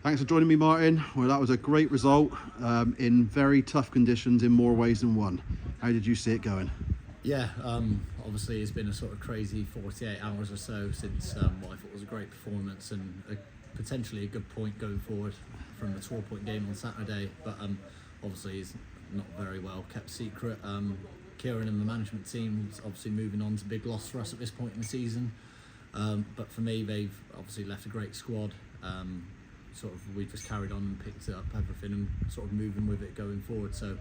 Thanks for joining me, Martin. Well, that was a great result in very tough conditions in more ways than one. How did you see it going? Yeah, obviously it's been a sort of crazy 48 hours or so since what I thought was a great performance and potentially a good point going forward from the 12-point game on Saturday, but obviously it's not very well kept secret. Kieran and the management team is obviously moving on to big loss for us at this point in the season, but for me they've obviously left a great squad. We just carried on and picked up everything and sort of moving with it going forward. So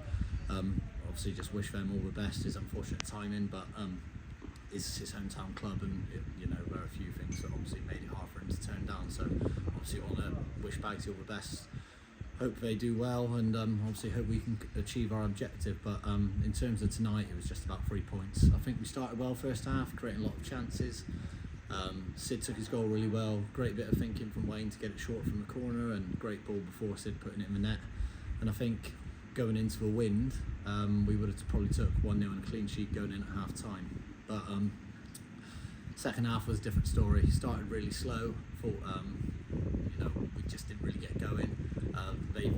obviously just wish them all the best. It's unfortunate timing, but it's his hometown club, and there are a few things that obviously made it hard for him to turn down. So obviously want to wish Bagsy all the best. Hope they do well, and obviously hope we can achieve our objective. But in terms of tonight, it was just about 3 points. I think we started well first half, creating a lot of chances. Sid took his goal really well. Great bit of thinking from Wayne to get it short from the corner, and great ball before Sid putting it in the net. And I think going into the wind, we would have probably took 1-0 and a clean sheet going in at half time. But second half was a different story. Started really slow. Thought we just didn't really get going. They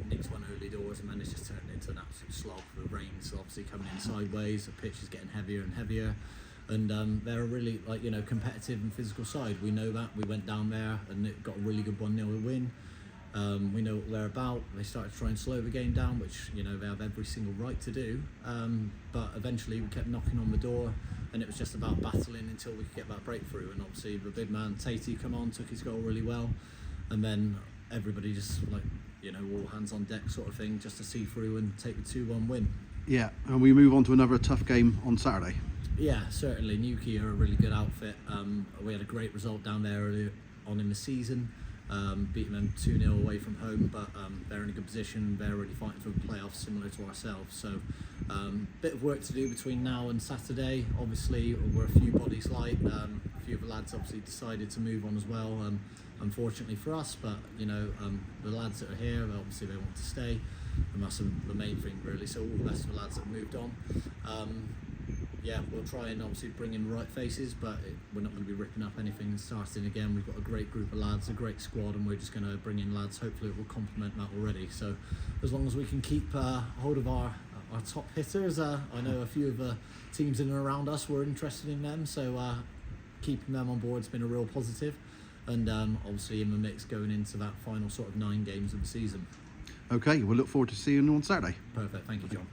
nicked one early doors, and then it's just turned into an absolute slog. The rain's obviously coming in sideways. The pitch is getting heavier and heavier. And they're a really competitive and physical side. We know that. We went down there and it got a really good 1-0 win. We know what they're about. They started to try and slow the game down, which they have every single right to do. But eventually we kept knocking on the door, and it was just about battling until we could get that breakthrough. And obviously the big man Tatey come on, took his goal really well, and then everybody just all hands on deck sort of thing, just to see through and take the 2-1 win. Yeah, and we move on to another tough game on Saturday. Yeah, certainly. Newquay are a really good outfit. We had a great result down there earlier on in the season, beating them 2-0 away from home, but they're in a good position. They're already fighting for the playoffs, similar to ourselves. So bit of work to do between now and Saturday. Obviously, we're a few bodies light. A few of the lads obviously decided to move on as well, unfortunately for us, but the lads that are here, obviously they want to stay, and that's the main thing really. So all the best of the lads that have moved on. Yeah, we'll try and obviously bring in the right faces, but we're not going to be ripping up anything and starting again. We've got a great group of lads, a great squad, and we're just going to bring in lads. Hopefully it will complement that already. So as long as we can keep hold of our top hitters, I know a few of the teams in and around us were interested in them, so keeping them on board has been a real positive. And obviously in the mix going into that final sort of 9 games of the season. Okay, we'll look forward to seeing you on Saturday. Perfect, thank you, John.